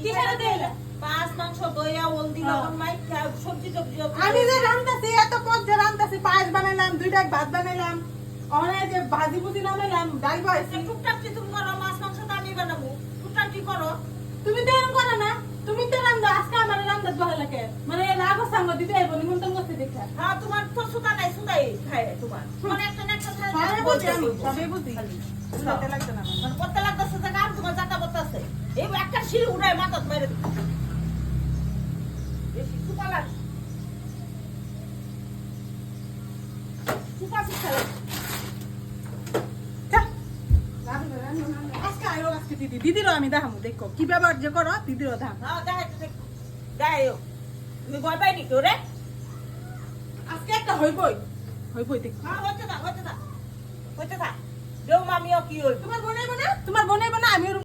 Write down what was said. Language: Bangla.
কি করে দেইলা পাঁচ মাংস দইয়া হলদি লবণ মাইখা সবজি টবজি আমি যে রান্তাছি এত পদ যে রান্তাছি পায়েস বানাইলাম দুইটা ভাত বানাইলাম অনেক যে ভাজি ভুজি নামাইলাম ডাল বয়েছি টুকটাক কি তুমি করো মাছ মাংস তো আমি বানাবো টুকটাক কি করো তুমি তো এরকম করো না তুমি তো রান্না আজকে আমার রান্না দোয়া লাগে মানে রাগ সাঙ্গ দিতে আইব নিমন্ত্রণ করতে দেখা হ্যাঁ তোমার তো সুতা নাই সুতাই খায় তোমার মানে একটা না একটা সবে বুঝি আমি সবে বুঝি বুঝাতে লাগছে না আমার। মানে করতে লাগতেছে যে কাম তোমার জাতা করতেছে এই একটা শিল উড়ায় মাথাত মেরে দিবে বেশি সুতা লাগ সুতা শিখা যা, রান্না, রান্না, রান্না। আজকে আয়ো আজকে দিদিরও আমি দেখামু দেখো কি ব্যবহার যে করো দিদিরও দেখাম হ্যাঁ দেখাইতে দেখ দেখাইও তুমি ভয় পাইনি কেউ রে আজকে একটা হইবই দেখো হ্যাঁ হইতে থাক দেও মামিও কি হইব তোমার বোনাইবো না আমি ওর